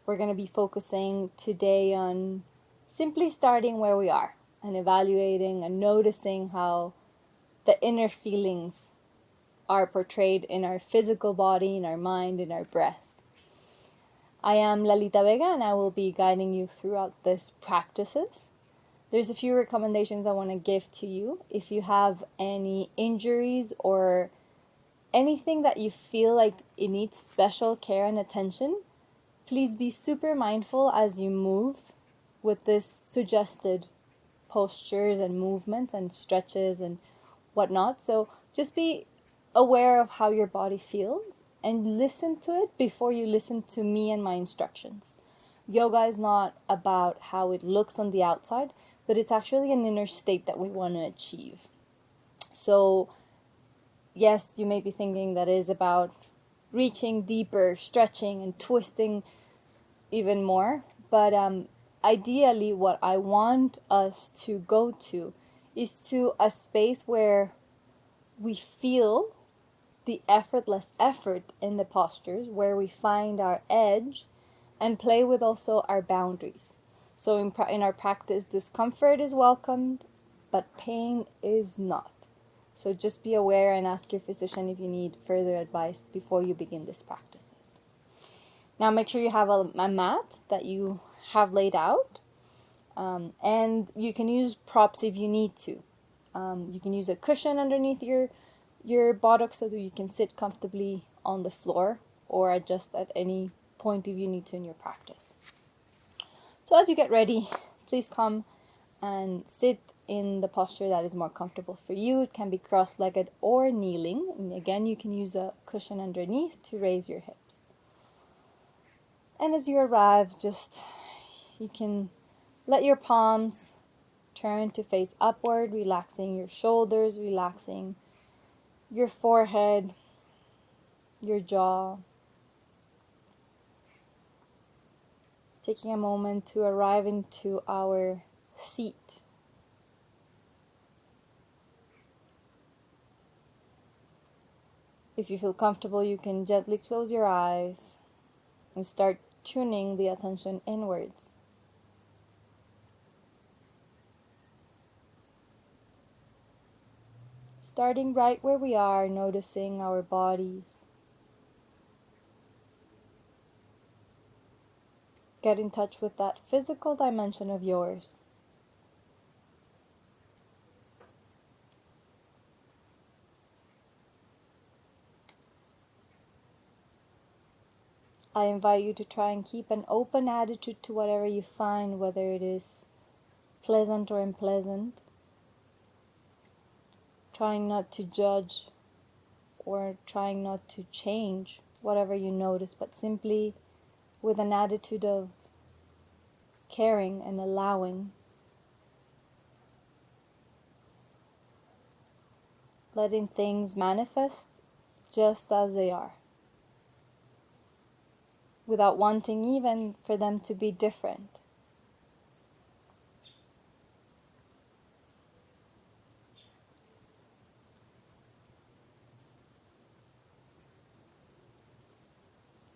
We're going to be focusing today on simply starting where we are and evaluating and noticing how the inner feelings are portrayed in our physical body, in our mind, in our breath. I am Lalita Vega and I will be guiding you throughout this practices. There's a few recommendations I want to give to you. If you have any injuries or anything that you feel like it needs special care and attention, please be super mindful as you move with this suggested postures and movements and stretches and whatnot. So just be aware of how your body feels and listen to it before you listen to me and my instructions. Yoga is not about how it looks on the outside, but it's actually an inner state that we want to achieve. So yes, you may be thinking that is about reaching deeper, stretching and twisting even more, but ideally what I want us to go to is to a space where we feel the effortless effort in the postures, where we find our edge and play with also our boundaries. So in our practice, discomfort is welcomed, but pain is not. So just be aware and ask your physician if you need further advice before you begin these practices. Now make sure you have a mat that you have laid out, and you can use props if you need to. You can use a cushion underneath your buttocks so that you can sit comfortably on the floor or adjust at any point if you need to in your practice. So as you get ready, please come and sit in the posture that is more comfortable for you. It can be cross-legged or kneeling. And again, you can use a cushion underneath to raise your hips. And as you arrive, you can let your palms turn to face upward, relaxing your shoulders, relaxing your forehead, your jaw. Taking a moment to arrive into our seat. If you feel comfortable, you can gently close your eyes and start tuning the attention inwards. Starting right where we are, noticing our bodies. Get in touch with that physical dimension of yours. I invite you to try and keep an open attitude to whatever you find, whether it is pleasant or unpleasant. Trying not to judge or trying not to change whatever you notice, but simply with an attitude of caring and allowing. Letting things manifest just as they are, without wanting even for them to be different.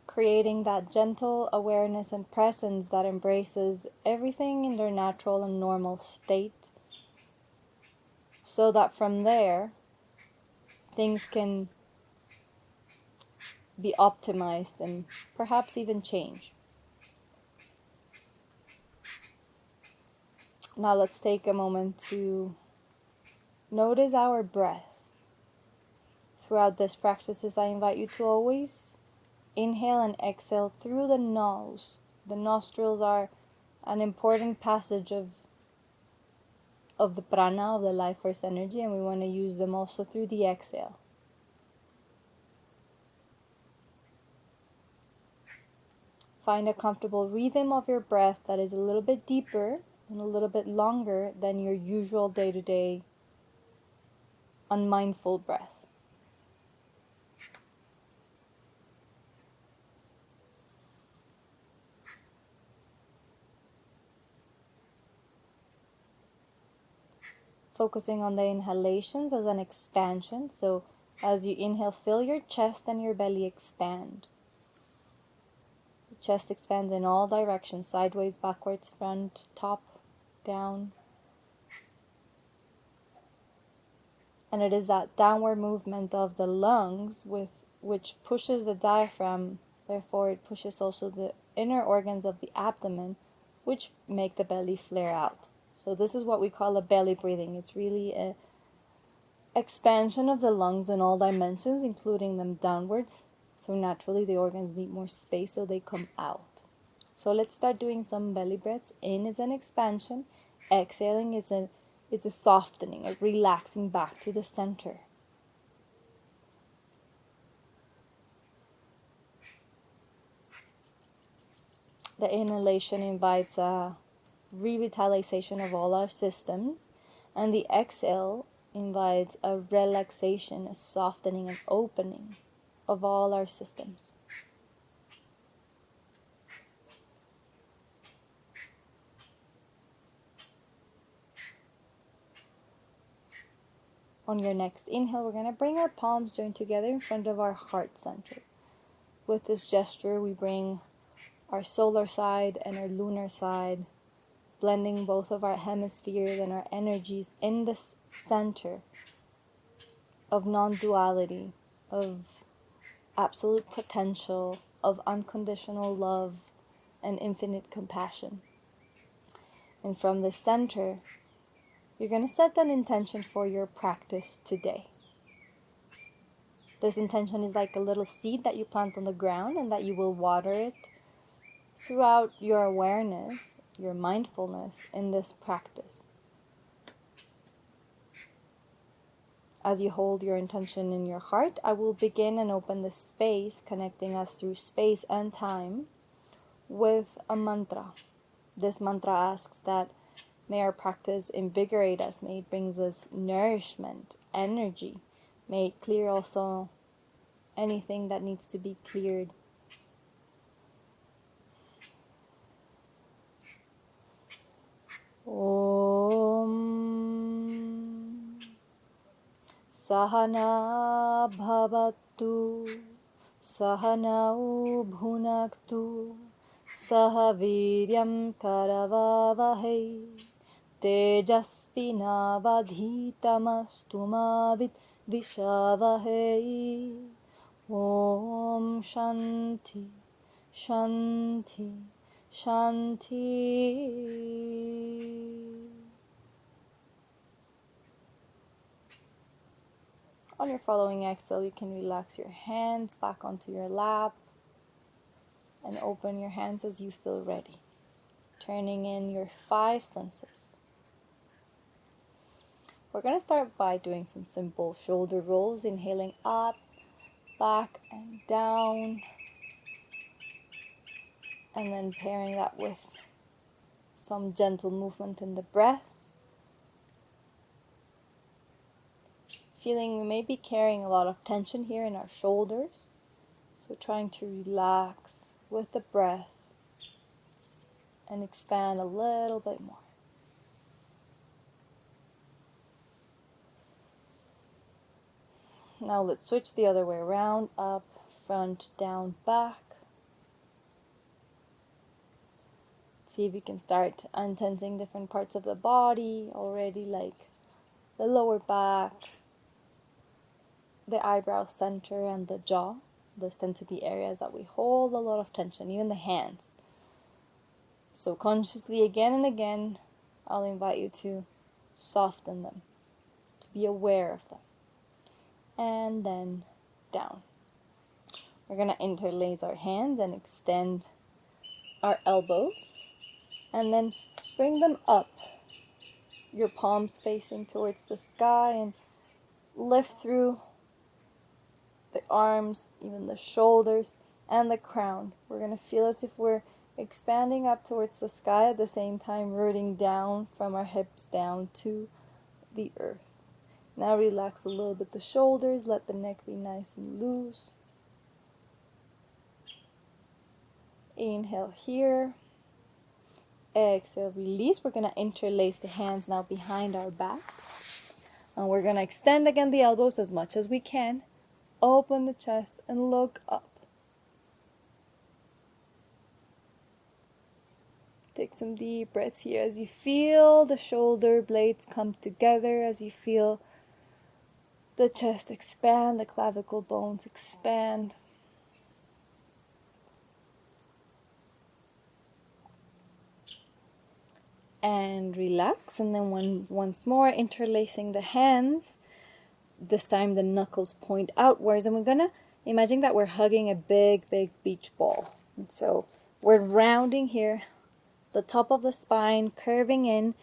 Creating that gentle awareness and presence that embraces everything in their natural and normal state, so that from there, things can be optimized and perhaps even change. Now let's take a moment to notice our breath. Throughout this practices, I invite you to always inhale and exhale through the nose. The nostrils are an important passage of the prana, of the life force energy, and we want to use them also through the exhale. Find a comfortable rhythm of your breath that is a little bit deeper and a little bit longer than your usual day-to-day unmindful breath. Focusing on the inhalations as an expansion. So as you inhale, feel your chest and your belly expand. chest expands in all directions, sideways, backwards, front, top, down. And it is that downward movement of the lungs which pushes the diaphragm. Therefore, it pushes also the inner organs of the abdomen, which make the belly flare out. So this is what we call a belly breathing. It's really an expansion of the lungs in all dimensions, including them downwards. So naturally, the organs need more space, so they come out. So let's start doing some belly breaths. In is an expansion. Exhaling is a softening, a relaxing back to the center. The inhalation invites a revitalization of all our systems, and the exhale invites a relaxation, a softening, and opening of all our systems. On your next inhale, we're going to bring our palms joined together in front of our heart center. With this gesture, we bring our solar side and our lunar side, blending both of our hemispheres and our energies in the center of non-duality, of absolute potential, of unconditional love and infinite compassion. And from the center, you're going to set an intention for your practice today. This intention is like a little seed that you plant on the ground and that you will water it throughout your awareness, your mindfulness in this practice. As you hold your intention in your heart, I will begin and open the space, connecting us through space and time with a mantra. This mantra asks that may our practice invigorate us, may it brings us nourishment, energy, may it clear also anything that needs to be cleared. Om Sahana Bhavatu Sahanau Bhunaktu Sahaviryam Karavavahai Tejaspinavadhitamastu ma Vishavahai. Om Shanti Shanti Shanti. On your following exhale, you can relax your hands back onto your lap and open your hands as you feel ready, turning in your 5 senses. We're going to start by doing some simple shoulder rolls, inhaling up, back, and down, and then pairing that with some gentle movement in the breath. Feeling we may be carrying a lot of tension here in our shoulders, so trying to relax with the breath and expand a little bit more. Now let's switch the other way around, up, front, down, back. See if you can start untensing different parts of the body already, like the lower back, the eyebrow center, and the jaw. Those tend to be areas that we hold a lot of tension, even the hands. So consciously, again and again, I'll invite you to soften them, to be aware of them. And then down. We're going to interlace our hands and extend our elbows. And then bring them up, your palms facing towards the sky, and lift through the arms, even the shoulders, and the crown. We're going to feel as if we're expanding up towards the sky, at the same time rooting down from our hips down to the earth. Now relax a little bit the shoulders, let the neck be nice and loose. Inhale here. Exhale, release. We're going to interlace the hands now behind our backs. And we're going to extend again the elbows as much as we can. Open the chest and look up. Take some deep breaths here as you feel the shoulder blades come together, as you feel the chest expand, the clavicle bones expand. And relax, and then once more interlacing the hands. This time the knuckles point outwards, and we're gonna imagine that we're hugging a big beach ball. And so we're rounding here, the top of the spine curving in,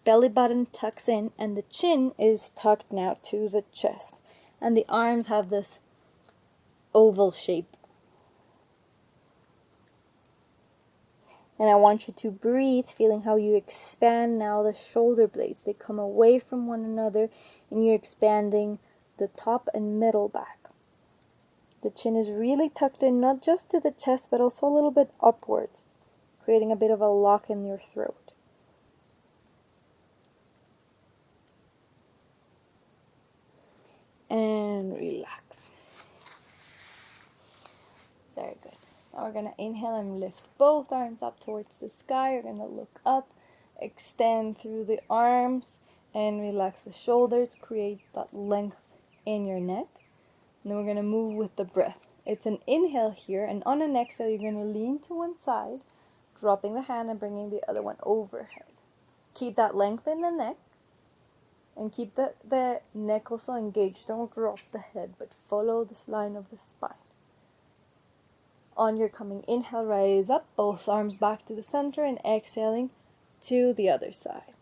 belly button tucks in, and the chin is tucked now to the chest. And the arms have this oval shape. And I want you to breathe, feeling how you expand now the shoulder blades. They come away from one another, and you're expanding the top and middle back. The chin is really tucked in, not just to the chest, but also a little bit upwards, creating a bit of a lock in your throat. And relax. Very good. Now we're going to inhale and lift both arms up towards the sky. You're going to look up, extend through the arms, and relax the shoulders. Create that length in your neck. And then we're going to move with the breath. It's an inhale here, and on an exhale, you're going to lean to one side, dropping the hand and bringing the other one overhead. Keep that length in the neck, and keep the neck also engaged. Don't drop the head, but follow this line of the spine. On your coming inhale, rise up, both arms back to the center, and exhaling to the other side.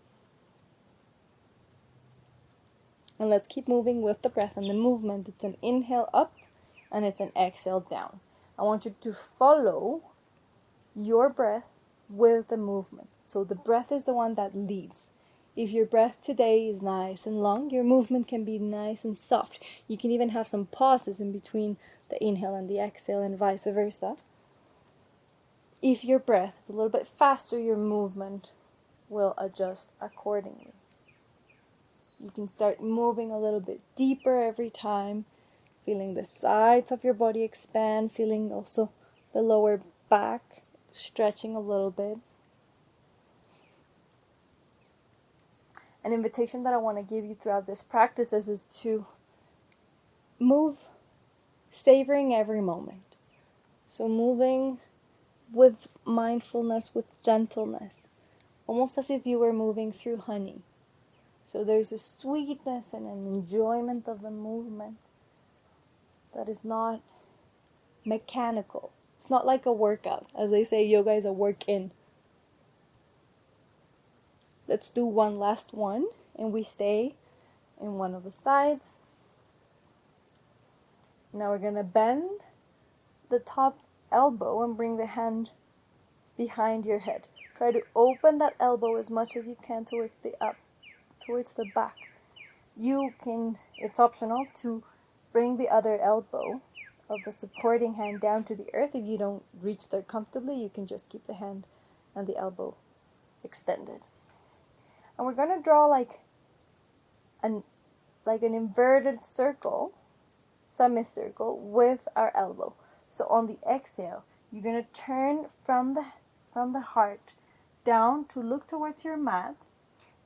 And let's keep moving with the breath and the movement. It's an inhale up, and it's an exhale down. I want you to follow your breath with the movement. So the breath is the one that leads. If your breath today is nice and long, your movement can be nice and soft. You can even have some pauses in between the inhale and the exhale, and vice versa. If your breath is a little bit faster, your movement will adjust accordingly. You can start moving a little bit deeper every time, feeling the sides of your body expand, feeling also the lower back stretching a little bit. An invitation that I want to give you throughout this practice is to move, savoring every moment. So moving with mindfulness, with gentleness, almost as if you were moving through honey. So there's a sweetness and an enjoyment of the movement that is not mechanical. It's not like a workout. As they say, yoga is a work-in. Let's do one last one, and we stay in one of the sides. Now we're going to bend the top elbow and bring the hand behind your head. Try to open that elbow as much as you can towards the back. You can, it's optional to bring the other elbow of the supporting hand down to the earth. If you don't reach there comfortably, you can just keep the hand and the elbow extended. And we're going to draw like an inverted circle, semicircle, with our elbow. So on the exhale, you're going to turn from the heart down to look towards your mat.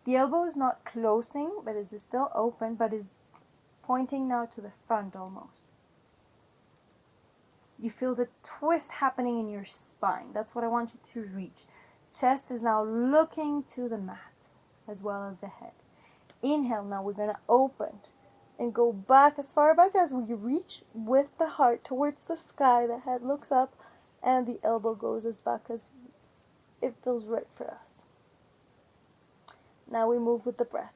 The elbow is not closing, but is still open, but is pointing now to the front almost. You feel the twist happening in your spine. That's what I want you to reach. Chest is now looking to the mat, as well as the head. Inhale, now we're going to open and go back as far back as we reach with the heart towards the sky. The head looks up and the elbow goes as back as it feels right for us. Now we move with the breath.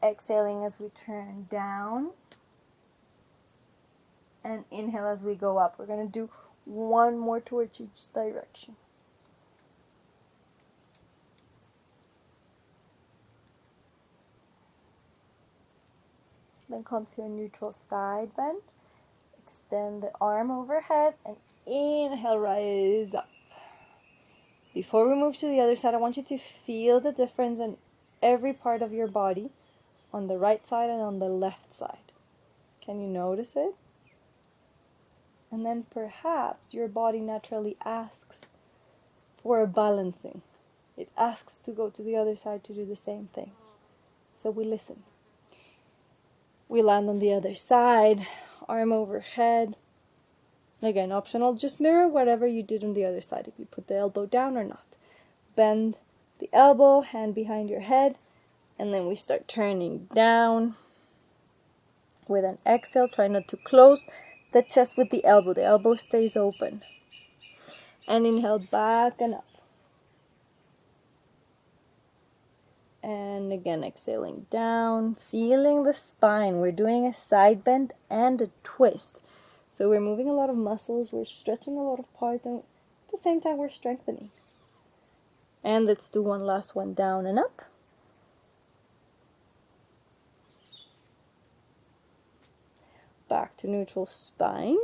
Exhaling as we turn down. And inhale as we go up. We're going to do one more towards each direction. Then come to a neutral side bend. Extend the arm overhead and inhale, rise up. Before we move to the other side, I want you to feel the difference in every part of your body on the right side and on the left side. Can you notice it? And then perhaps your body naturally asks for a balancing. It asks to go to the other side to do the same thing. So we listen. We land on the other side, arm overhead. Again, optional, just mirror whatever you did on the other side, if you put the elbow down or not. Bend the elbow, hand behind your head, and then we start turning down. With an exhale, try not to close the chest with the elbow. The elbow stays open. And inhale back and up. And again, exhaling down, feeling the spine. We're doing a side bend and a twist. So we're moving a lot of muscles, we're stretching a lot of parts, and at the same time we're strengthening. And let's do one last one, down and up. Back to neutral spine.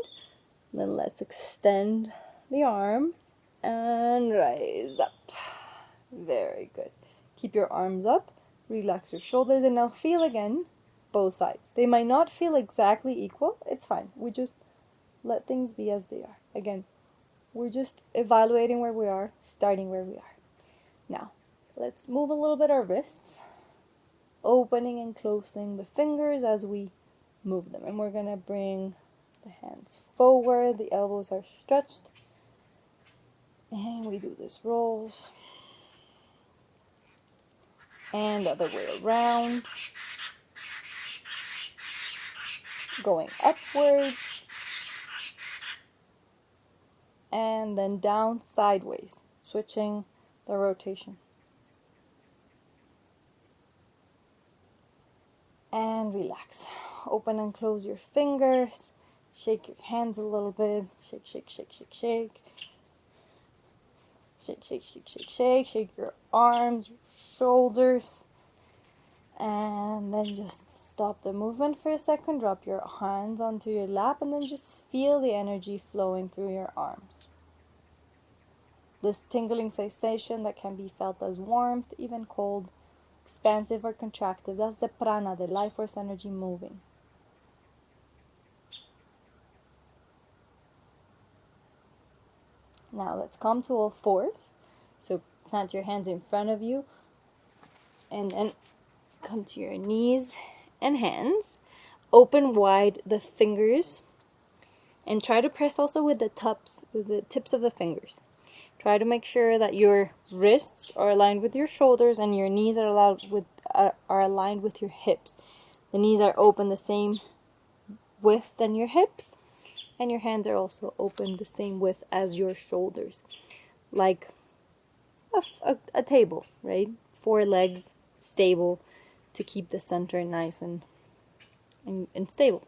Then let's extend the arm and rise up. Very good. Keep your arms up, relax your shoulders, and now feel again both sides. They might not feel exactly equal, it's fine. We just let things be as they are. Again, we're just evaluating where we are, starting where we are. Now, let's move a little bit our wrists, opening and closing the fingers as we move them. And we're going to bring the hands forward, the elbows are stretched, and we do this rolls. And the other way around. Going upwards. And then down sideways. Switching the rotation. And relax. Open and close your fingers. Shake your hands a little bit. Shake, shake, shake, shake, shake. Shake, shake, shake, shake, shake. Shake your arms, your shoulders. And then just stop the movement for a second. Drop your hands onto your lap and then just feel the energy flowing through your arms. This tingling sensation that can be felt as warmth, even cold, expansive or contractive. That's the prana, the life force energy moving. Now let's come to all fours. So plant your hands in front of you and then come to your knees and hands. Open wide the fingers and try to press also with the tips of the fingers. Try to make sure that your wrists are aligned with your shoulders and your knees are aligned with your hips. The knees are open the same width than your hips, and your hands are also open the same width as your shoulders, like a table, right? 4 legs stable to keep the center nice and stable.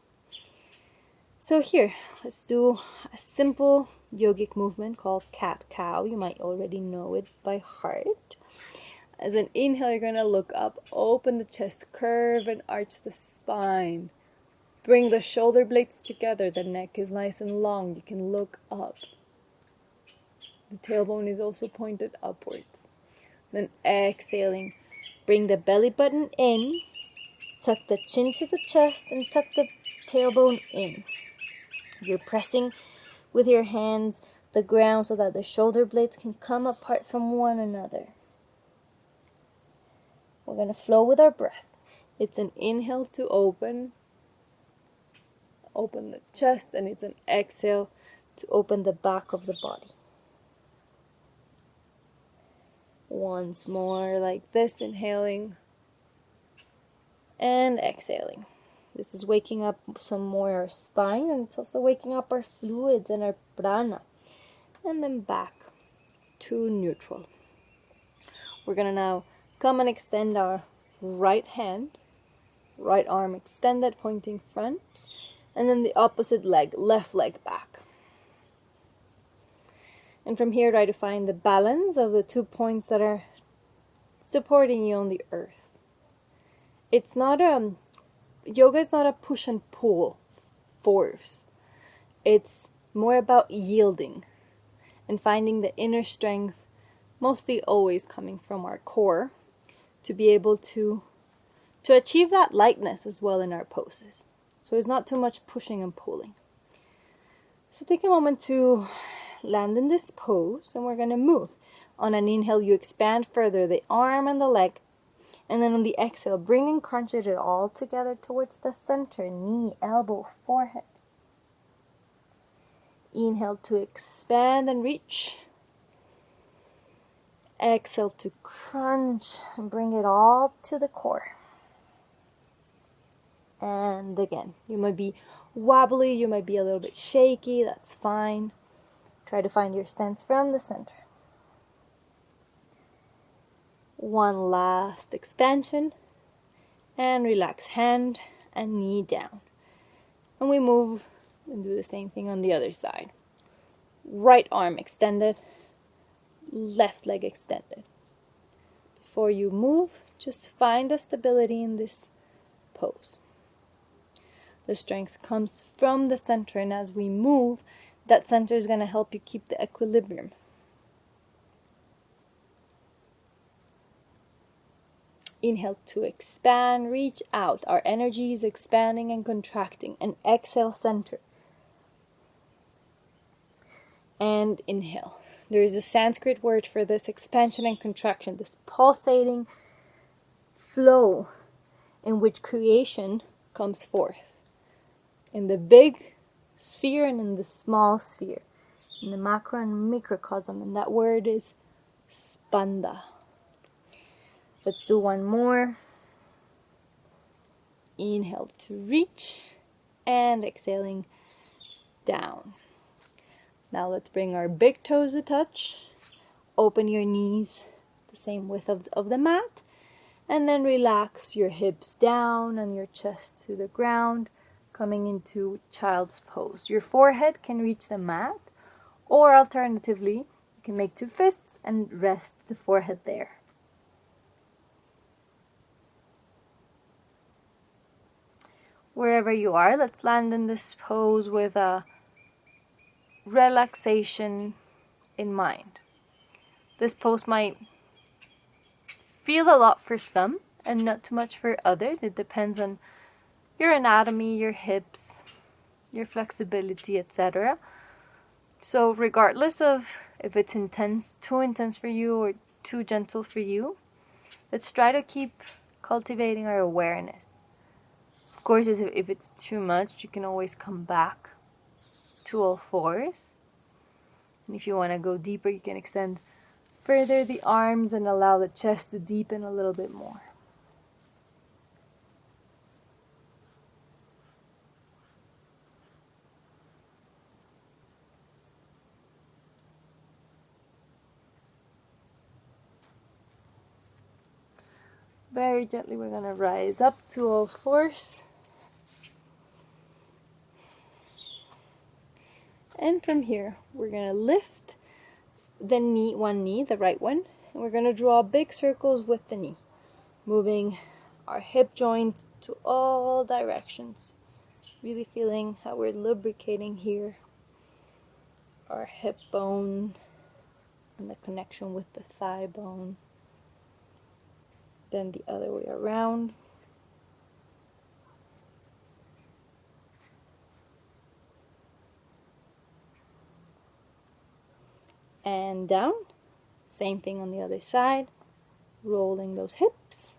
So here, let's do a simple yogic movement called cat-cow. You might already know it by heart. As an inhale, you're going to look up, open the chest, curve and arch the spine. Bring the shoulder blades together. The neck is nice and long. You can look up. The tailbone is also pointed upwards. Then exhaling, bring the belly button in. Tuck the chin to the chest and tuck the tailbone in. You're pressing with your hands the ground so that the shoulder blades can come apart from one another. We're going to flow with our breath. It's an inhale to open the chest, and it's an exhale to open the back of the body. Once more like this, inhaling and exhaling. This is waking up some more our spine, and it's also waking up our fluids and our prana. And then back to neutral. We're going to now come and extend our right hand, right arm extended, pointing front, and then the opposite leg, left leg back. And from here, try to find the balance of the 2 points that are supporting you on the earth. It's not yoga is not a push and pull force. It's more about yielding and finding the inner strength, mostly always coming from our core, to be able to achieve that lightness as well in our poses. So it's not too much pushing and pulling. So take a moment to land in this pose, and we're going to move. On an inhale, you expand further the arm and the leg. And then on the exhale, bring and crunch it all together towards the center. Knee, elbow, forehead. Inhale to expand and reach. Exhale to crunch and bring it all to the core. And again, you might be wobbly, you might be a little bit shaky, that's fine. Try to find your stance from the center. One last expansion. And relax hand and knee down. And we move and do the same thing on the other side. Right arm extended, left leg extended. Before you move, just find a stability in this pose. The strength comes from the center, and as we move, that center is going to help you keep the equilibrium. Inhale to expand, reach out. Our energy is expanding and contracting. And exhale, center. And inhale. There is a Sanskrit word for this expansion and contraction, this pulsating flow in which creation comes forth. In the big sphere and in the small sphere. In the macro and microcosm. And that word is spanda. Let's do one more. Inhale to reach and exhaling down. Now let's bring our big toes to touch. Open your knees the same width of the mat. And then relax your hips down and your chest to the ground, coming into child's pose. Your forehead can reach the mat, or alternatively, you can make two fists and rest the forehead there. Wherever you are, let's land in this pose with a relaxation in mind. This pose might feel a lot for some and not too much for others. It depends on your anatomy, your hips, your flexibility, etc. So regardless of if it's intense, too intense for you or too gentle for you, let's try to keep cultivating our awareness. Of course, if it's too much, you can always come back to all fours. And if you want to go deeper, you can extend further the arms and allow the chest to deepen a little bit more. Very gently, we're going to rise up to all fours. And from here, we're going to lift the knee, one knee, the right one. And we're going to draw big circles with the knee. Moving our hip joints to all directions. Really feeling how we're lubricating here. Our hip bone and the connection with the thigh bone. Then the other way around. And down. Same thing on the other side. Rolling those hips.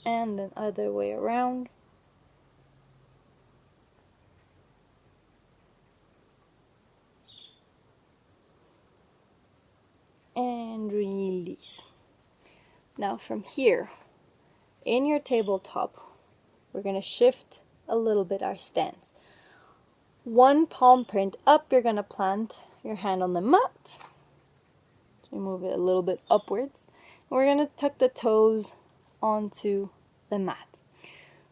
And the other way around. And release. Now from here, in your tabletop, we're going to shift a little bit our stance. One palm print up, you're going to plant your hand on the mat. So move it a little bit upwards. And we're going to tuck the toes onto the mat.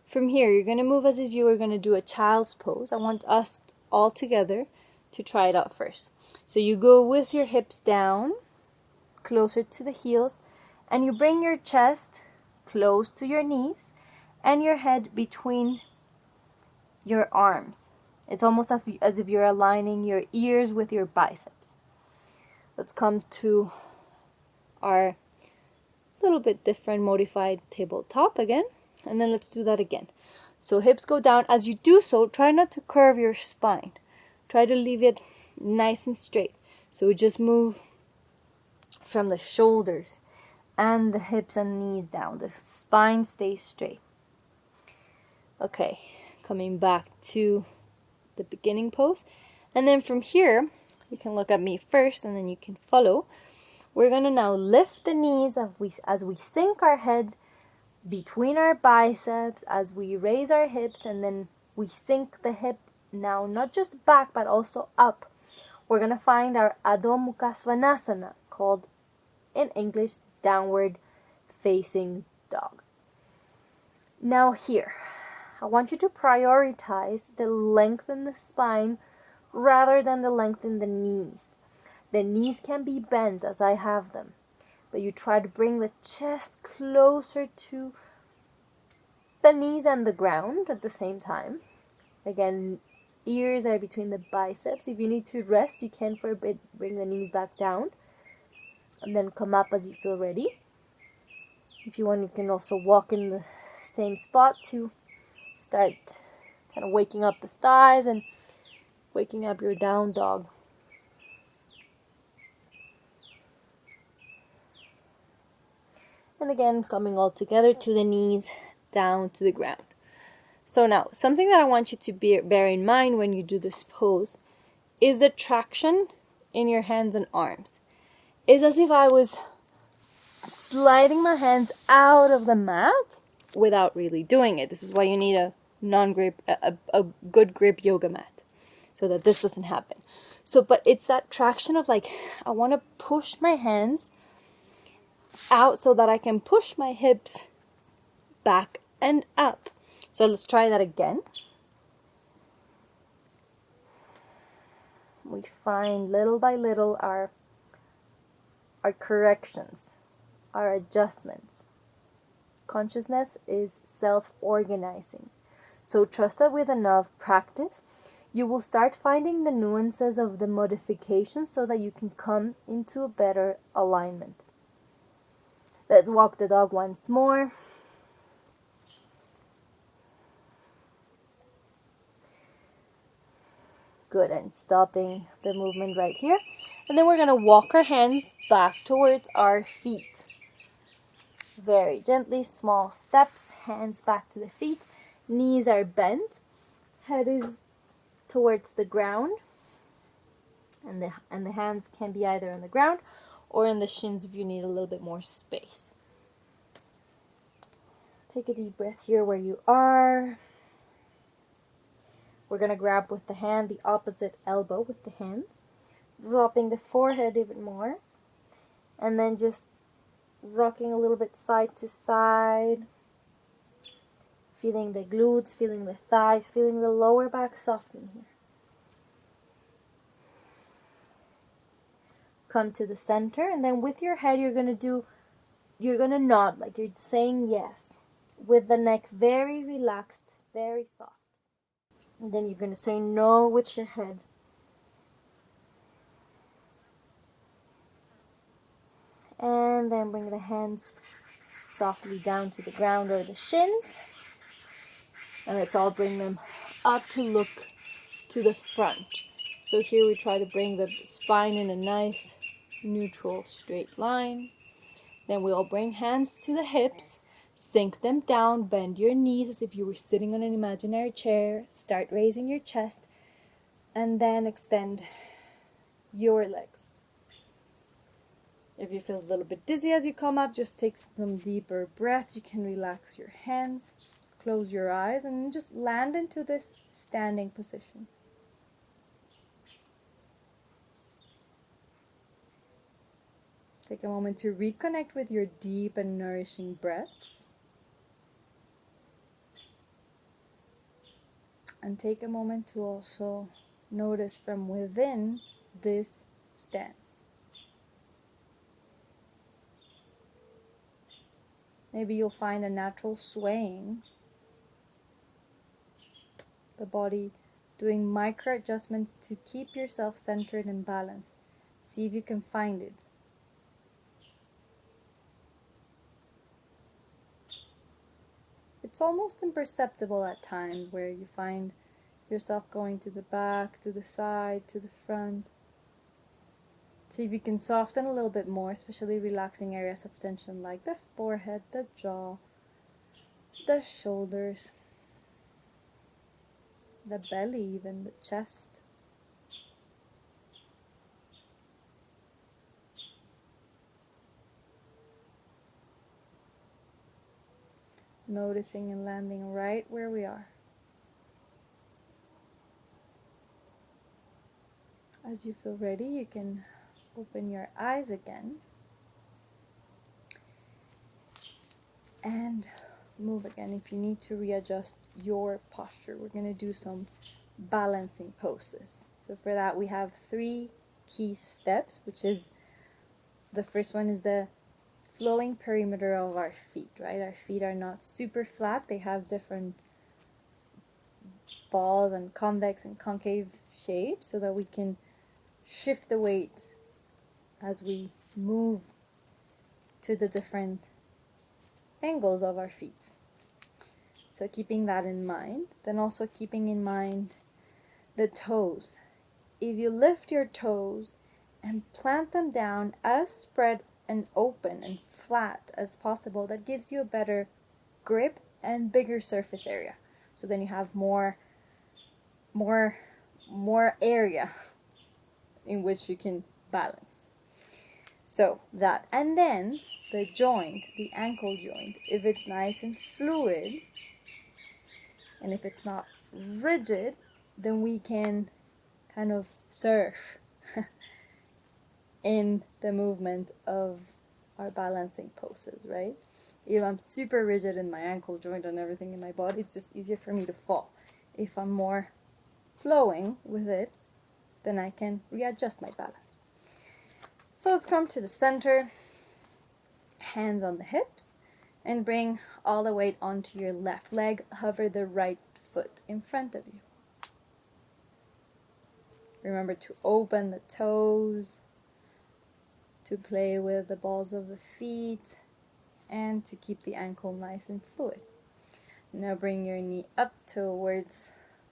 From here, you're going to move as if you were going to do a child's pose. I want us all together to try it out first. So you go with your hips down, closer to the heels, and you bring your chest close to your knees and your head between your arms. It's almost as if you're aligning your ears with your biceps. Let's come to our little bit different modified tabletop again. And then let's do that again. So hips go down. As you do so, try not to curve your spine. Try to leave it nice and straight. So we just move from the shoulders and the hips and knees down. The spine stays straight. Okay, coming back to the beginning pose. And then from here, you can look at me first and then you can follow. We're going to now lift the knees as we sink our head between our biceps, as we raise our hips, and then we sink the hip now, not just back, but also up. We're going to find our Adho Mukha Svanasana, called in English, downward facing dog. Now here, I want you to prioritize the length in the spine rather than the length in the knees. The knees can be bent as I have them, but you try to bring the chest closer to the knees and the ground at the same time. Again, ears are between the biceps. If you need to rest, you can for a bit bring the knees back down and then come up as you feel ready. If you want, you can also walk in the same spot to start kind of waking up the thighs and waking up your down dog. And again, coming all together to the knees, down to the ground. So now, something that I want you to bear in mind when you do this pose is the traction in your hands and arms. It's as if I was sliding my hands out of the mat without really doing it. This is why you need a non-grip, a good grip yoga mat, so that this doesn't happen. So, but it's that traction of like, I want to push my hands out so that I can push my hips back and up. So let's try that again. We find little by little our corrections, our adjustments. Consciousness is self-organizing. So trust that with enough practice, you will start finding the nuances of the modifications so that you can come into a better alignment. Let's walk the dog once more. Good, and stopping the movement right here. And then we're going to walk our hands back towards our feet. Very gently, small steps, hands back to the feet. Knees are bent. Head is towards the ground. And the hands can be either on the ground or in the shins if you need a little bit more space. Take a deep breath here where you are. We're going to grab with the hand the opposite elbow with the hands, dropping the forehead even more, and then just rocking a little bit side to side, feeling the glutes, feeling the thighs, feeling the lower back softening here. Come to the center, and then with your head you're going to nod like you're saying yes, with the neck very relaxed, very soft. And then you're going to say no with your head. And then bring the hands softly down to the ground or the shins. And let's all bring them up to look to the front. So here we try to bring the spine in a nice, neutral, straight line. Then we'll bring hands to the hips. Sink them down, bend your knees as if you were sitting on an imaginary chair. Start raising your chest, and then extend your legs. If you feel a little bit dizzy as you come up, just take some deeper breaths. You can relax your hands, close your eyes, and just land into this standing position. Take a moment to reconnect with your deep and nourishing breaths. And take a moment to also notice from within this stance. Maybe you'll find a natural swaying, the body doing micro adjustments to keep yourself centered and balanced. See if you can find it. it's almost imperceptible at times, where you find yourself going to the back, to the side, to the front. See if you can soften a little bit more, especially relaxing areas of tension like the forehead, the jaw, the shoulders, the belly, even the chest. Noticing and landing right where we are. As you feel ready, you can open your eyes again and move again. If you need to readjust your posture, we're going to do some balancing poses. So for that, we have 3 key steps, which is, the first one is the flowing perimeter of our feet, right? Our feet are not super flat. They have different balls and convex and concave shapes, so that we can shift the weight as we move to the different angles of our feet. So keeping that in mind, then also keeping in mind the toes. If you lift your toes and plant them down as spread and open and flat as possible, that gives you a better grip and bigger surface area. So then you have more area in which you can balance. So that, and then the joint, the ankle joint, if it's nice and fluid, and if it's not rigid, then we can kind of surf in the movement of our balancing poses, right? If I'm super rigid in my ankle joint and everything in my body, it's just easier for me to fall. If I'm more flowing with it, then I can readjust my balance. So let's come to the center, hands on the hips, and bring all the weight onto your left leg. Hover the right foot in front of you. Remember to open the toes, to play with the balls of the feet, and to keep the ankle nice and fluid. Now bring your knee up towards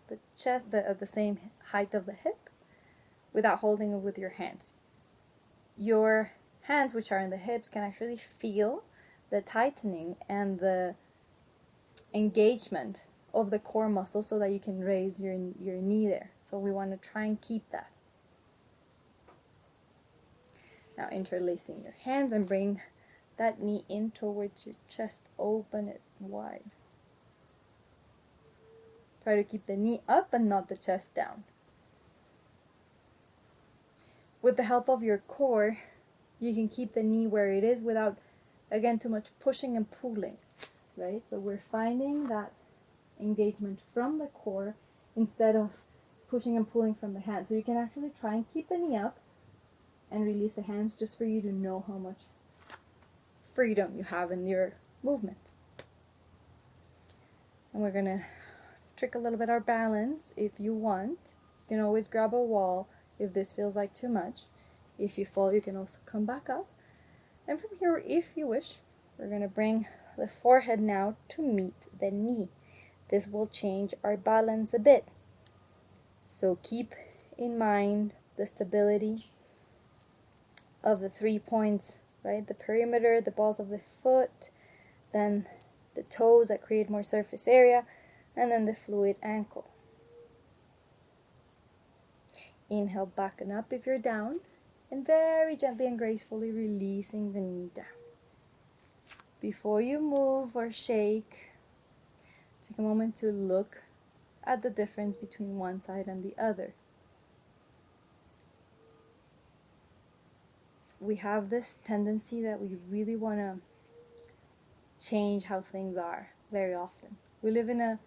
the chest, the same height of the hip, without holding it with your hands. Your hands, which are in the hips, can actually feel the tightening and the engagement of the core muscle, so that you can raise your knee there. So we want to try and keep that. Now interlacing your hands and bring that knee in towards your chest. Open it wide. Try to keep the knee up and not the chest down. With the help of your core, you can keep the knee where it is without, again, too much pushing and pulling, right? So we're finding that engagement from the core instead of pushing and pulling from the hands. So you can actually try and keep the knee up and release the hands, just for you to know how much freedom you have in your movement. And we're going to trick a little bit our balance. If you want, you can always grab a wall if this feels like too much. If you fall, you can also come back up. And from here, if you wish, we're going to bring the forehead now to meet the knee. This will change our balance a bit. So keep in mind the stability of the 3 points, right? The perimeter, the balls of the foot, then the toes that create more surface area, and then the fluid ankle. Inhale, back and up if you're down, and very gently and gracefully releasing the knee down. Before you move or shake, take a moment to look at the difference between one side and the other. We have this tendency that we really want to change how things are very often. We live in a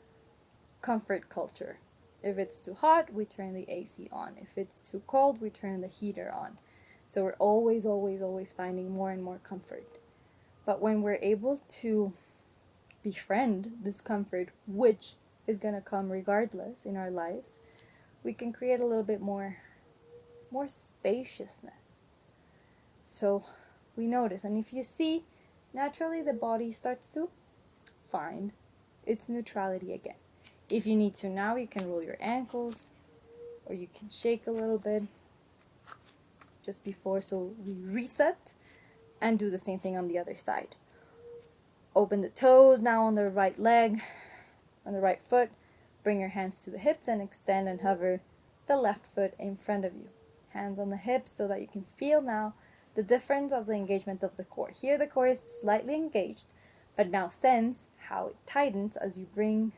comfort culture. If it's too hot, we turn the AC on. If it's too cold, we turn the heater on. So we're always finding more and more comfort. But when we're able to befriend discomfort, which is going to come regardless in our lives, we can create a little bit more spaciousness. So we notice, and if you see, naturally the body starts to find it's neutrality again. If you need to now, you can roll your ankles, or you can shake a little bit just before, so we reset, and do the same thing on the other side. Open the toes now on the right leg, on the right foot. Bring your hands to the hips and extend and hover the left foot in front of you. Hands on the hips so that you can feel now the difference of the engagement of the core. Here the core is slightly engaged, but now sense how it tightens as you bring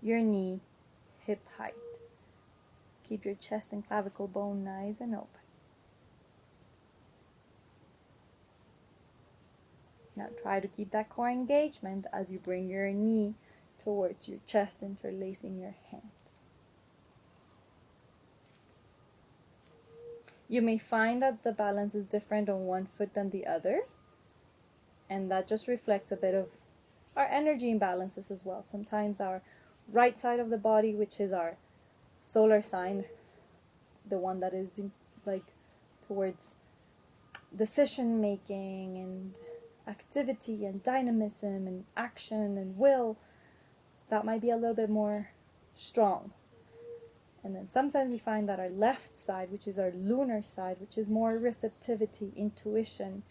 your knee hip height. Keep your chest and clavicle bone nice and open. Now try to keep that core engagement as you bring your knee towards your chest, interlacing your hands. You may find that the balance is different on one foot than the other, and that just reflects a bit of our energy imbalances as well. Sometimes our right side of the body, which is our solar sign, the one that is like towards decision making and activity and dynamism and action and will, that might be a little bit more strong. And then sometimes we find that our left side, which is our lunar side, which is more receptivity, intuition,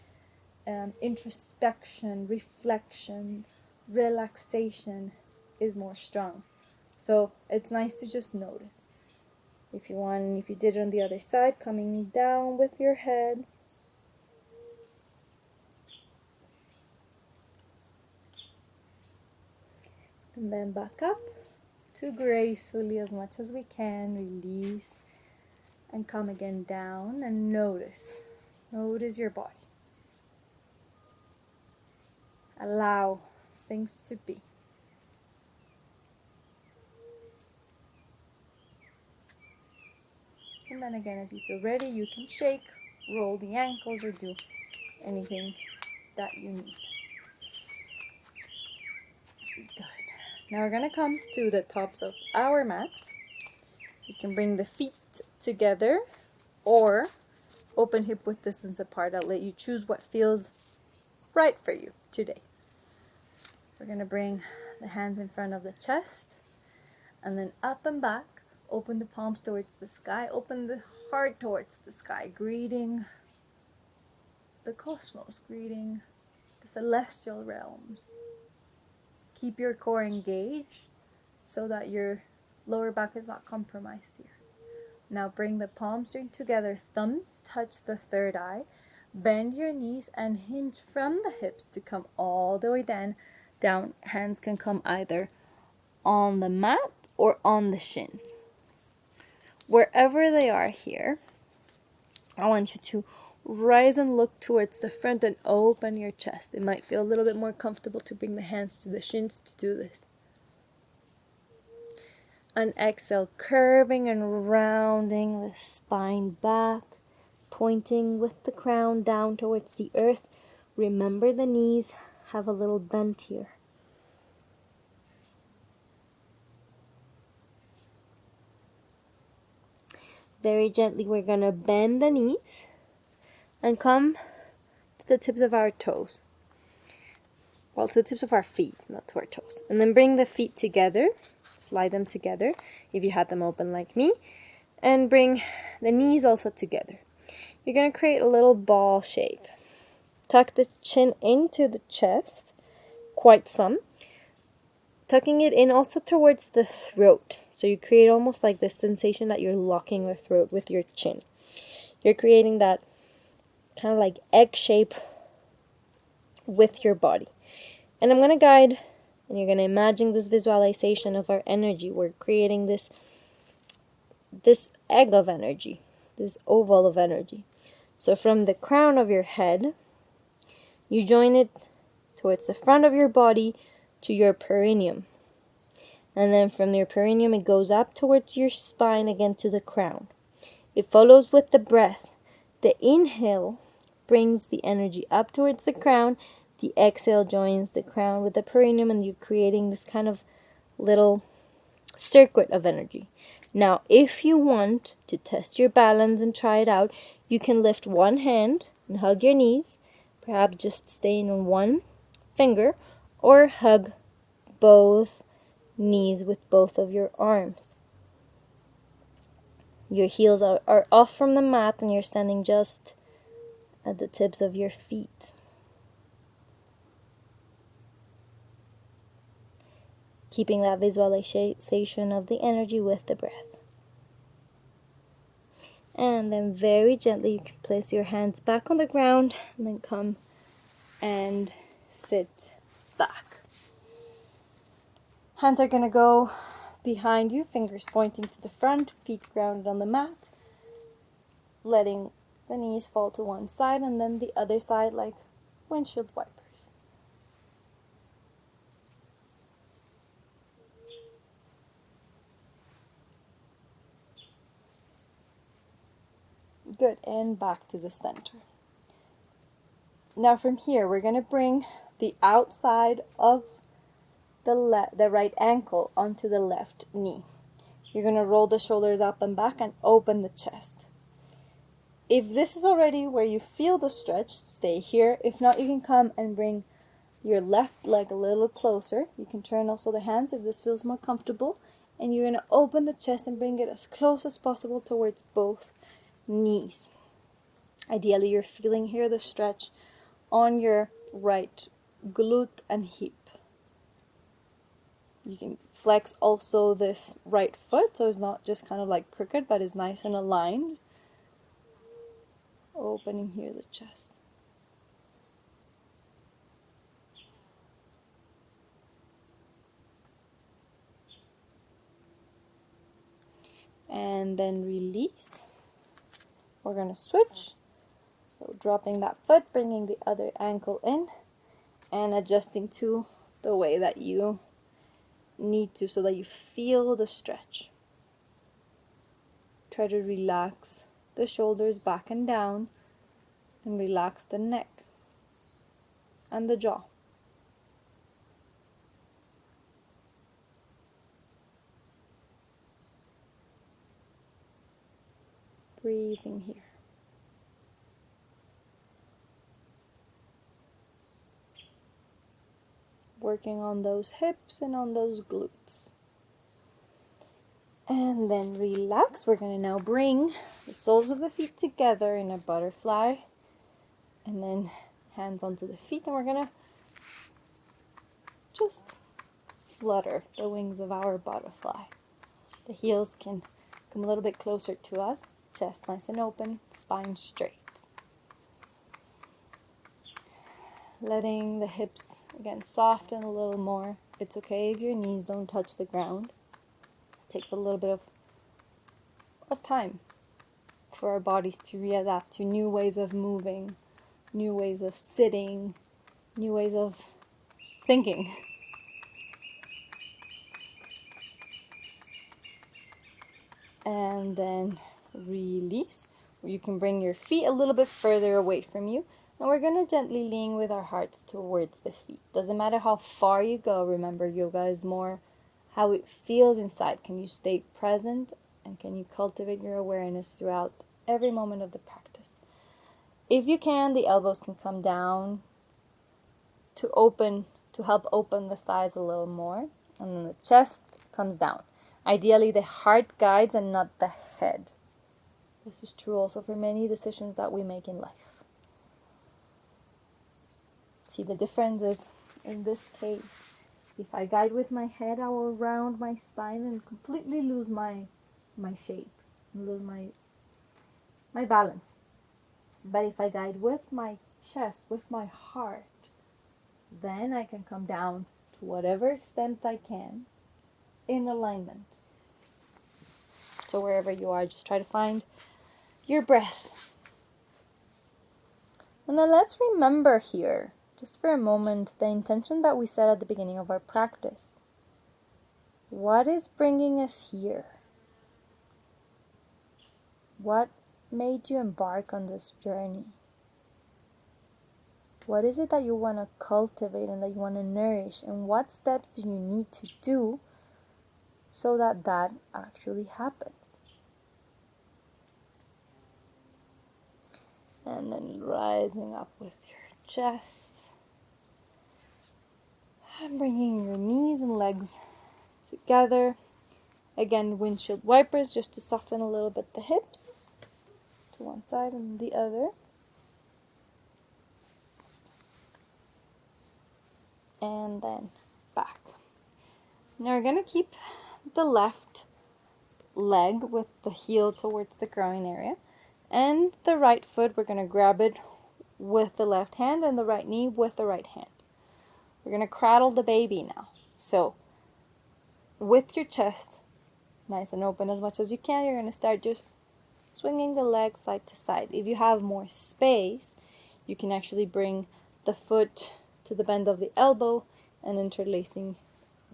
introspection, reflection, relaxation, is more strong. So it's nice to just notice. If you want, if you did it on the other side, coming down with your head. And then back up to gracefully, as much as we can, release and come again down and notice. Notice your body. Allow things to be. And then again, as you feel ready, you can shake, roll the ankles, or do anything that you need. Good. Now we're going to come to the tops of our mat. You can bring the feet together or open hip width distance apart. I'll let you choose what feels right for you today. We're going to bring the hands in front of the chest and then up and back. Open the palms towards the sky. Open the heart towards the sky. Greeting the cosmos. Greeting the celestial realms. Keep your core engaged so that your lower back is not compromised here. Now bring the palms together. Thumbs touch the third eye. Bend your knees and hinge from the hips to come all the way down. Hands can come either on the mat or on the shins. Wherever they are here, I want you to rise and look towards the front and open your chest. It might feel a little bit more comfortable to bring the hands to the shins to do this. And exhale, curving and rounding the spine back, pointing with the crown down towards the earth. Remember the knees have a little bend here. Very gently, we're going to bend the knees and come to the tips of our toes. Well, to the tips of our feet, not to our toes. And then bring the feet together. Slide them together if you had them open like me. And bring the knees also together. You're going to create a little ball shape. Tuck the chin into the chest, quite some. Tucking it in also towards the throat. So you create almost like this sensation that you're locking the throat with your chin. You're creating that kind of like egg shape with your body. And I'm going to guide, and you're going to imagine this visualization of our energy. We're creating this egg of energy, this oval of energy. So from the crown of your head, you join it towards the front of your body to your perineum. And then from your perineum, it goes up towards your spine again to the crown. It follows with the breath. The inhale brings the energy up towards the crown. The exhale joins the crown with the perineum, and you're creating this kind of little circuit of energy. Now, if you want to test your balance and try it out, you can lift one hand and hug your knees, perhaps just staying on one finger, or hug both knees with both of your arms. Your heels are off from the mat and you're standing just at the tips of your feet. Keeping that visualization of the energy with the breath. And then very gently you can place your hands back on the ground and then come and sit back. Hands are going to go behind you, fingers pointing to the front, feet grounded on the mat, letting the knees fall to one side and then the other side like windshield wipers. Good, and back to the center. Now from here, we're going to bring the outside of the right ankle onto the left knee. You're going to roll the shoulders up and back and open the chest. If this is already where you feel the stretch, stay here. If not, you can come and bring your left leg a little closer. You can turn also the hands if this feels more comfortable. And you're going to open the chest and bring it as close as possible towards both knees. Ideally, you're feeling here the stretch on your right glute and hip. You can flex also this right foot, so it's not just kind of like crooked, but it's nice and aligned. Opening here the chest. And then release. We're going to switch. So dropping that foot, bringing the other ankle in, and adjusting to the way that you need to so that you feel the stretch. Try to relax the shoulders back and down and relax the neck and the jaw. Breathing here. Working on those hips and on those glutes. And then relax. We're going to now bring the soles of the feet together in a butterfly. And then hands onto the feet. And we're going to just flutter the wings of our butterfly. The heels can come a little bit closer to us. Chest nice and open. Spine straight. Letting the hips, again, soften a little more. It's okay if your knees don't touch the ground. It takes a little bit of time for our bodies to readapt to new ways of moving, new ways of sitting, new ways of thinking. And then release. You can bring your feet a little bit further away from you. And we're going to gently lean with our hearts towards the feet. Doesn't matter how far you go. Remember, yoga is more how it feels inside. Can you stay present and can you cultivate your awareness throughout every moment of the practice? If you can, the elbows can come down to help open the thighs a little more. And then the chest comes down. Ideally, the heart guides and not the head. This is true also for many decisions that we make in life. See, the difference is, in this case, if I guide with my head, I will round my spine and completely lose my shape, lose my balance. But if I guide with my chest, with my heart, then I can come down to whatever extent I can in alignment. So wherever you are, just try to find your breath. And then let's remember here, just for a moment, the intention that we set at the beginning of our practice. What is bringing us here? What made you embark on this journey? What is it that you want to cultivate and that you want to nourish? And what steps do you need to do so that that actually happens? And then rising up with your chest. And bringing your knees and legs together. Again, windshield wipers just to soften a little bit the hips to one side and the other. And then back. Now we're going to keep the left leg with the heel towards the groin area. And the right foot, we're going to grab it with the left hand and the right knee with the right hand. We're going to cradle the baby now. So with your chest nice and open as much as you can, you're going to start just swinging the leg side to side. If you have more space, you can actually bring the foot to the bend of the elbow and interlacing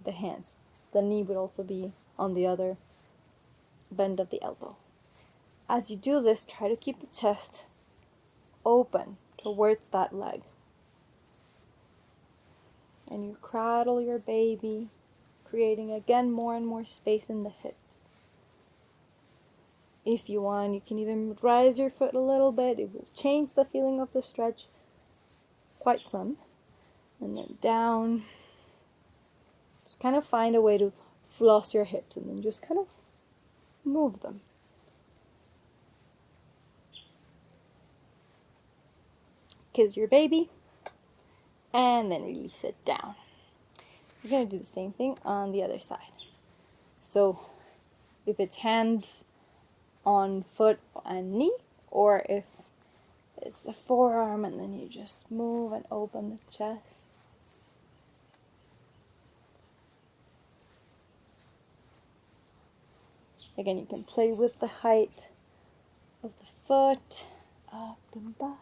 the hands. The knee would also be on the other bend of the elbow. As you do this, try to keep the chest open towards that leg. And you cradle your baby, creating again more and more space in the hips. If you want, you can even rise your foot a little bit. It will change the feeling of the stretch quite some. And then down. Just kind of find a way to floss your hips and then just kind of move them. Kiss your baby. And then release it down. We're going to do the same thing on the other side. So if it's hands on foot and knee, or if it's the forearm, and then you just move and open the chest. Again, you can play with the height of the foot, up and back.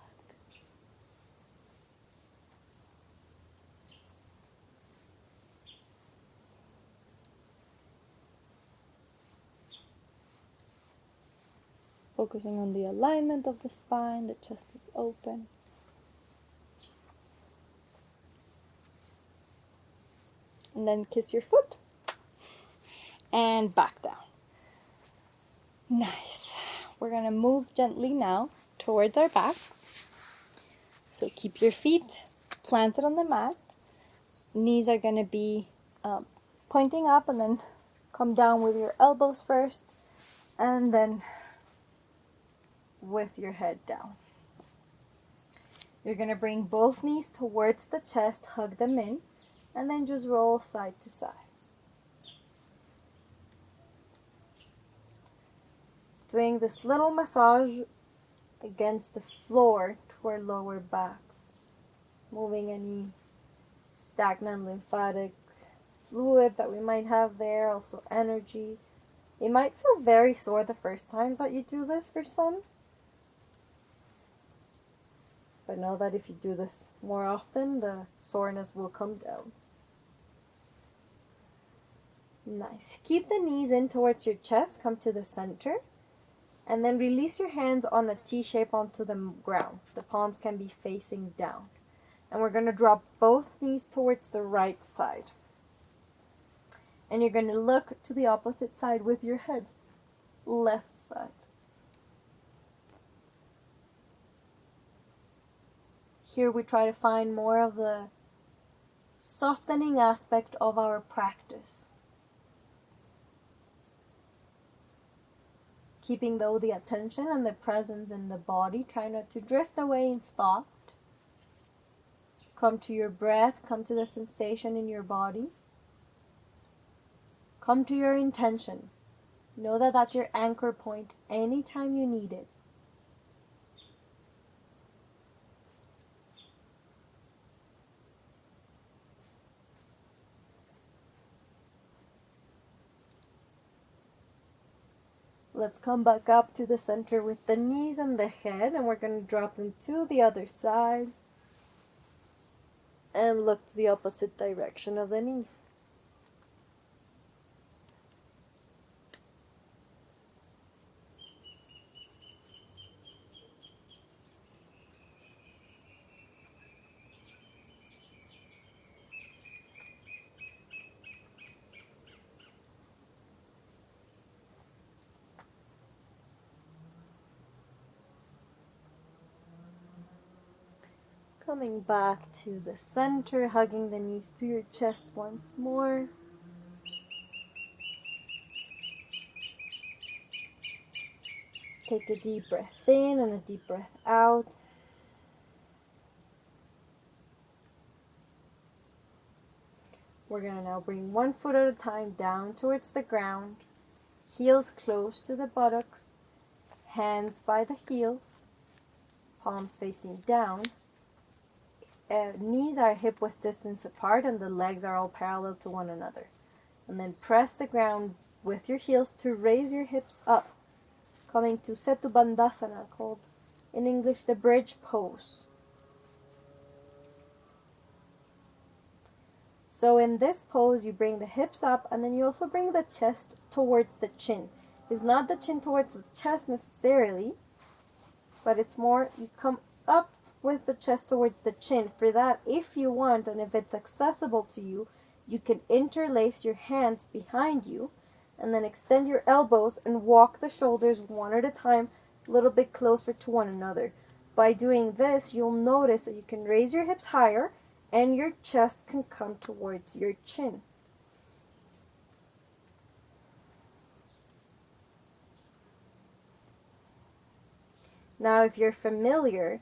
Focusing on the alignment of the spine, the chest is open. And then kiss your foot. And back down. Nice. We're going to move gently now towards our backs. So keep your feet planted on the mat. Knees are going to be pointing up, and then come down with your elbows first. And then with your head down. You're going to bring both knees towards the chest, hug them in, and then just roll side to side. Doing this little massage against the floor to our lower backs, moving any stagnant lymphatic fluid that we might have there, also energy. It might feel very sore the first times that you do this for some. But know that if you do this more often, the soreness will come down. Nice. Keep the knees in towards your chest. Come to the center. And then release your hands on a T shape onto the ground. The palms can be facing down. And we're going to drop both knees towards the right side. And you're going to look to the opposite side with your head. Left side. Here we try to find more of the softening aspect of our practice. Keeping though the attention and the presence in the body. Try not to drift away in thought. Come to your breath. Come to the sensation in your body. Come to your intention. Know that that's your anchor point anytime you need it. Let's come back up to the center with the knees and the head, and we're going to drop them to the other side and look to the opposite direction of the knees. Coming back to the center, hugging the knees to your chest once more. Take a deep breath in and a deep breath out. We're going to now bring one foot at a time down towards the ground. Heels close to the buttocks. Hands by the heels. Palms facing down. Knees are hip width distance apart and the legs are all parallel to one another. And then press the ground with your heels to raise your hips up. Coming to Setu Bandhasana, called in English the bridge pose. So in this pose, you bring the hips up and then you also bring the chest towards the chin. It's not the chin towards the chest necessarily, but it's more you come up with the chest towards the chin. For that, if you want and if it's accessible to you, you can interlace your hands behind you and then extend your elbows and walk the shoulders one at a time, a little bit closer to one another. By doing this, you'll notice that you can raise your hips higher and your chest can come towards your chin. Now, if you're familiar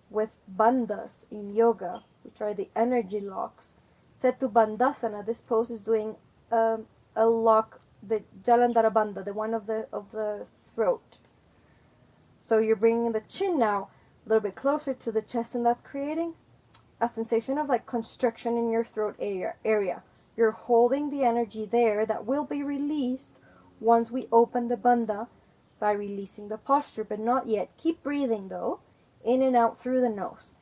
with bandhas in yoga, which are the energy locks, Setu Bandhasana, this pose is doing a lock, the Jalandhara Bandha, the one of the throat. So you're bringing the chin now a little bit closer to the chest, and that's creating a sensation of like constriction in your throat area. You're holding the energy there that will be released once we open the bandha by releasing the posture, but not yet. Keep breathing though, in and out through the nose.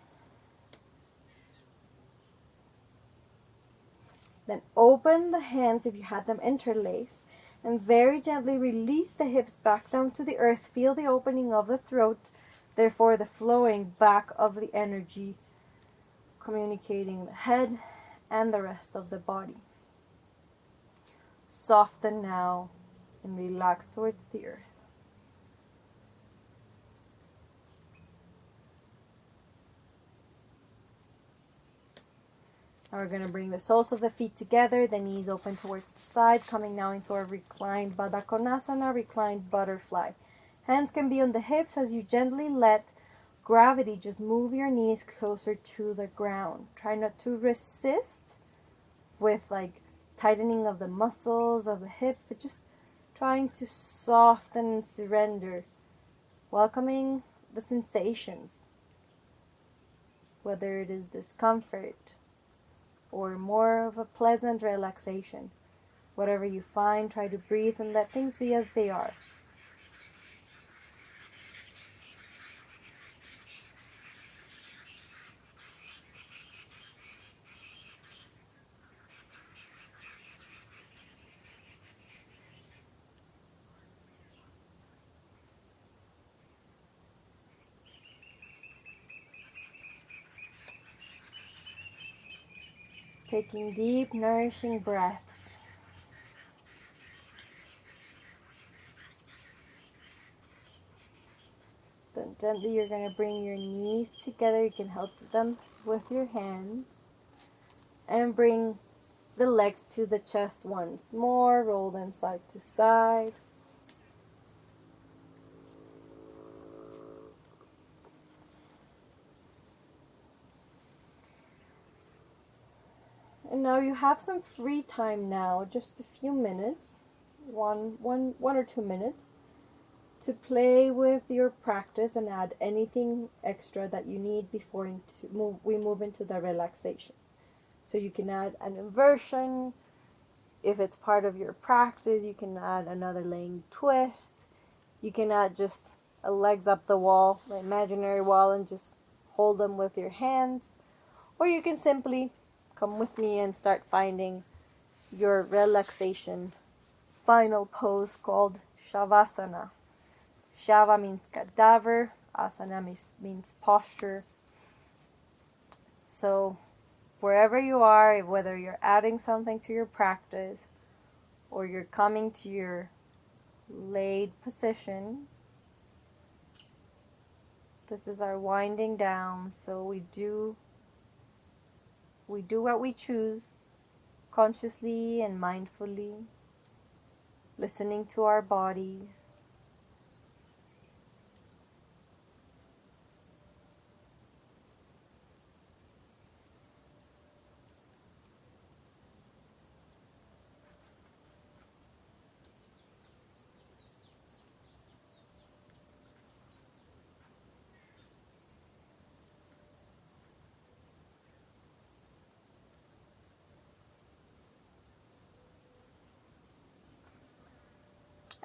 Then open the hands if you had them interlaced, and very gently release the hips back down to the earth. Feel the opening of the throat, therefore the flowing back of the energy, communicating the head and the rest of the body. Soften now and relax towards the earth. Now we're going to bring the soles of the feet together, the knees open towards the side, coming now into our reclined Baddha Konasana, reclined butterfly. Hands can be on the hips as you gently let gravity just move your knees closer to the ground. Try not to resist with like tightening of the muscles of the hip, but just trying to soften and surrender, welcoming the sensations, whether it is discomfort or more of a pleasant relaxation. Whatever you find, try to breathe and let things be as they are. Taking deep, nourishing breaths. Then gently you're going to bring your knees together. You can help them with your hands. And bring the legs to the chest once more. Roll them side to side. And now you have some free time now, just a few minutes, one or 2 minutes, to play with your practice and add anything extra that you need before we move into the relaxation. So you can add an inversion. If it's part of your practice, you can add another laying twist. You can add just a legs up the wall, the imaginary wall, and just hold them with your hands. Or you can simply come with me and start finding your relaxation final pose called Shavasana. Shava means cadaver, asana means posture. So wherever you are, whether you're adding something to your practice or you're coming to your laid position, this is our winding down. So we do We do what we choose, consciously and mindfully, listening to our bodies.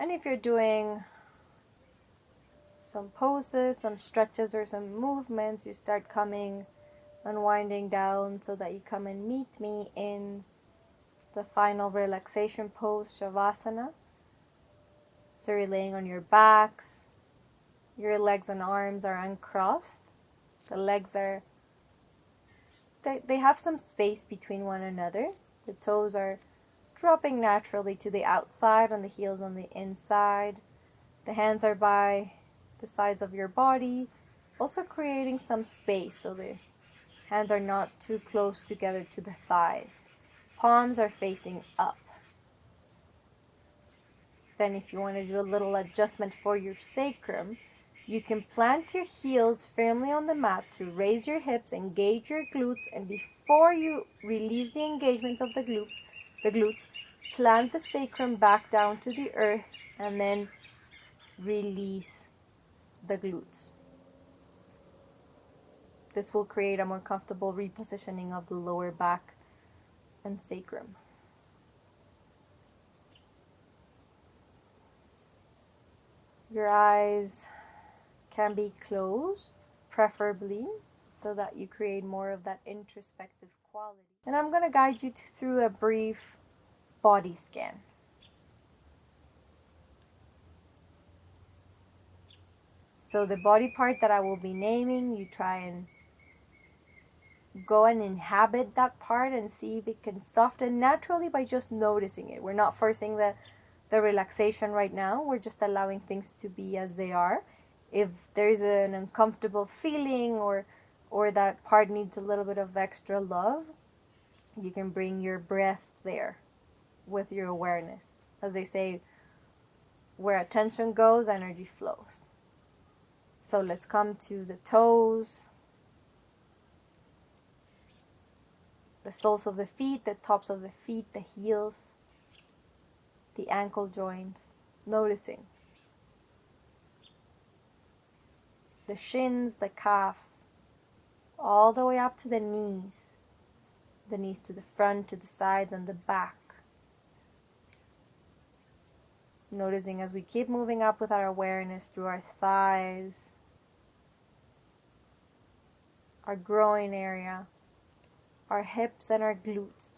And if you're doing some poses, some stretches, or some movements, you start coming, unwinding down so that you come and meet me in the final relaxation pose, Shavasana. So you're laying on your backs, your legs and arms are uncrossed. The legs are, they have some space between one another. The toes are dropping naturally to the outside and the heels on the inside. The hands are by the sides of your body, also creating some space so the hands are not too close together to the thighs. Palms are facing up. Then if you want to do a little adjustment for your sacrum, you can plant your heels firmly on the mat to raise your hips, engage your glutes, and before you release the engagement of the glutes, plant the sacrum back down to the earth and then release the glutes. This will create a more comfortable repositioning of the lower back and sacrum. Your eyes can be closed, preferably, so that you create more of that introspective quality. And I'm going to guide you through a brief body scan. So the body part that I will be naming, you try and go and inhabit that part and see if it can soften naturally by just noticing it. We're not forcing the relaxation right now. We're just allowing things to be as they are. If there's an uncomfortable feeling or that part needs a little bit of extra love, you can bring your breath there with your awareness. As they say, where attention goes, energy flows. So let's come to the toes, the soles of the feet, the tops of the feet, the heels, the ankle joints, noticing the shins, the calves, all the way up to the knees to the front, to the sides, and the back. Noticing as we keep moving up with our awareness through our thighs, our groin area, our hips and our glutes.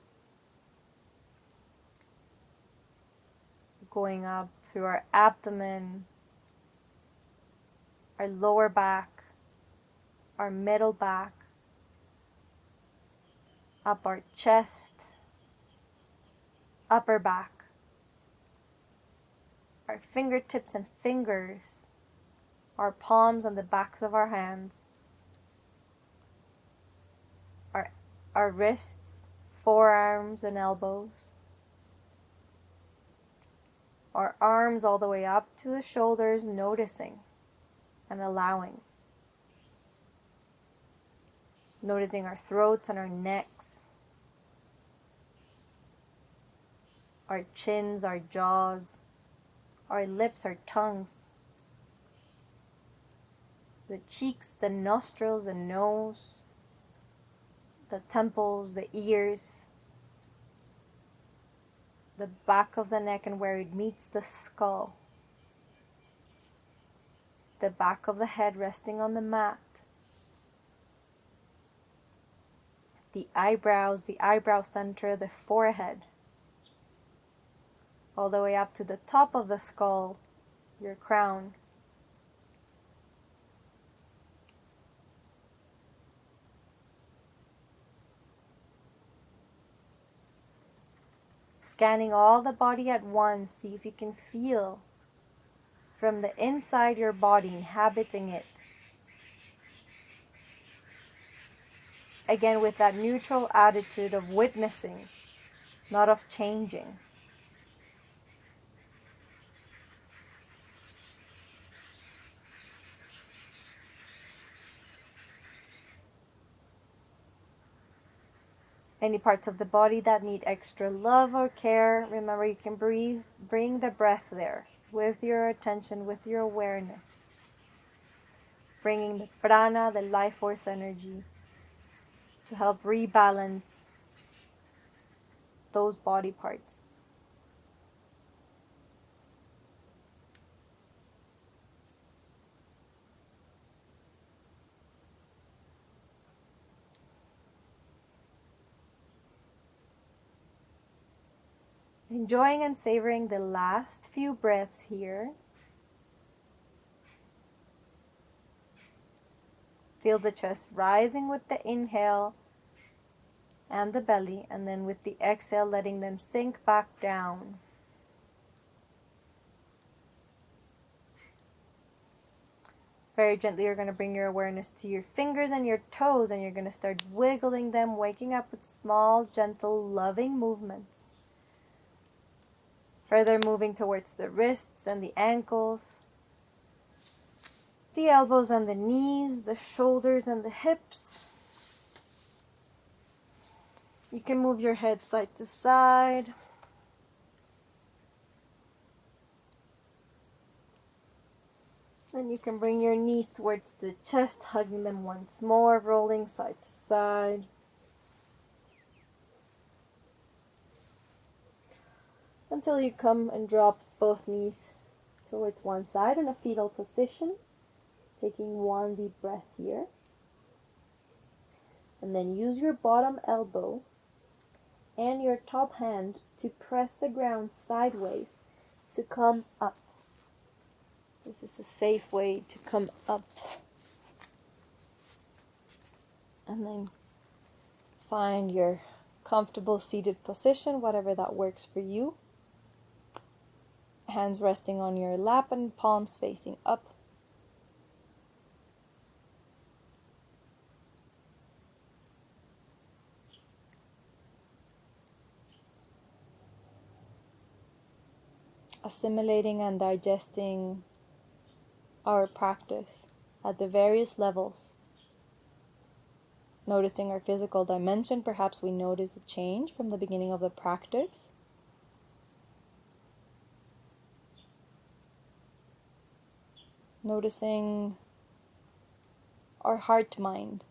Going up through our abdomen, our lower back, our middle back, up our chest, upper back, our fingertips and fingers, our palms and the backs of our hands, our wrists, forearms and elbows, our arms all the way up to the shoulders, noticing and allowing. Noticing our throats and our necks, our chins, our jaws, our lips, our tongues, the cheeks, the nostrils, the nose, the temples, the ears, the back of the neck and where it meets the skull, the back of the head resting on the mat, the eyebrows, the eyebrow center, the forehead, all the way up to the top of the skull, your crown. Scanning all the body at once, see if you can feel from the inside your body, inhabiting it. again with that neutral attitude of witnessing, not of changing. Any parts of the body that need extra love or care, remember you can breathe, bring the breath there with your attention, with your awareness. Bringing the prana, the life force energy, to help rebalance those body parts. Enjoying and savoring the last few breaths here. Feel the chest rising with the inhale and the belly, and then with the exhale letting them sink back down. Very gently you're going to bring your awareness to your fingers and your toes, and you're going to start wiggling them, waking up with small, gentle, loving movements. Further moving towards the wrists and the ankles, the elbows and the knees, the shoulders and the hips. You can move your head side to side. And you can bring your knees towards the chest, hugging them once more, rolling side to side. Until you come and drop both knees towards one side in a fetal position. Taking one deep breath here. And then use your bottom elbow and your top hand to press the ground sideways to come up. This is a safe way to come up. And then find your comfortable seated position, whatever that works for you. Hands resting on your lap and palms facing up. Assimilating and digesting our practice at the various levels. Noticing our physical dimension, perhaps we notice a change from the beginning of the practice. Noticing our heart-mind,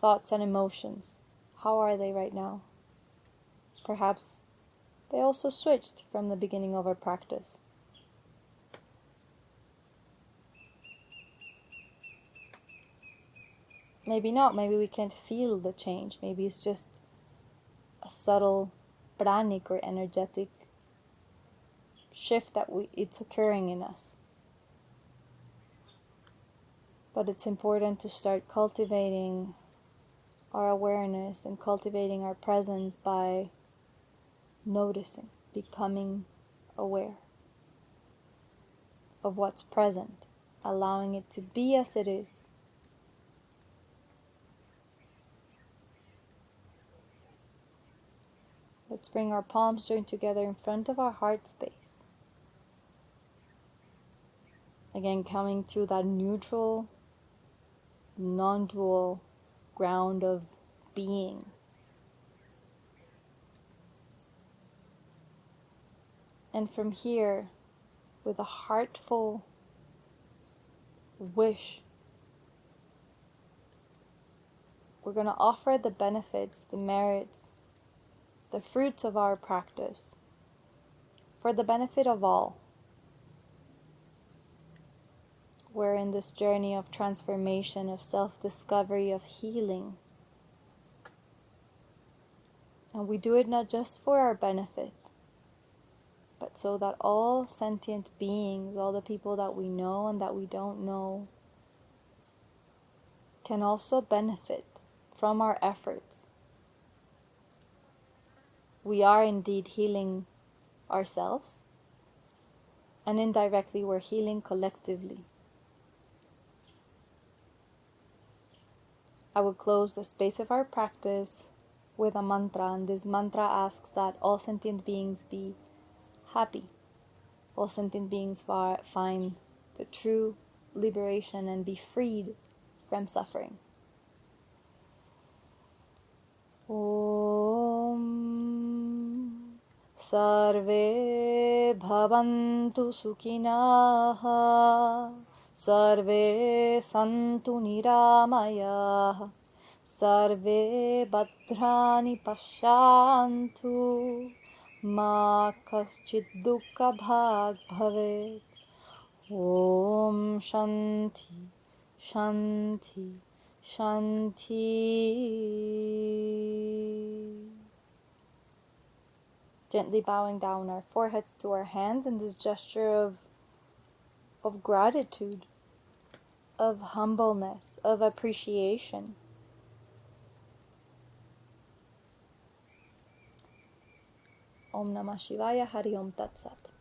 thoughts and emotions. How are they right now? Perhaps they also switched from the beginning of our practice. Maybe not, maybe we can't feel the change. Maybe it's just a subtle pranic or energetic shift that it's occurring in us. But it's important to start cultivating our awareness and cultivating our presence by noticing, becoming aware of what's present, allowing it to be as it is. Let's bring our palms joined together in front of our heart space. Again, coming to that neutral, non-dual ground of being. And from here, with a heartful wish, we're going to offer the benefits, the merits, the fruits of our practice for the benefit of all. We're in this journey of transformation, of self-discovery, of healing. And we do it not just for our benefit, but so that all sentient beings, all the people that we know and that we don't know, can also benefit from our efforts. We are indeed healing ourselves, and indirectly we're healing collectively. I would close the space of our practice with a mantra, and this mantra asks that all sentient beings be happy, all sentient beings find the true liberation and be freed from suffering. Om Sarve Bhavantu Sukhinaha Sarve Santu Niramayah Sarve Bhadrani Pashyantu Ma Kaschid Dukkha Bhag Bhavet. Om Shanti Shanti Shanti. Gently bowing down our foreheads to our hands in this gesture of gratitude, of humbleness, of appreciation. Om Namah Shivaya. Hari Om Tat Sat.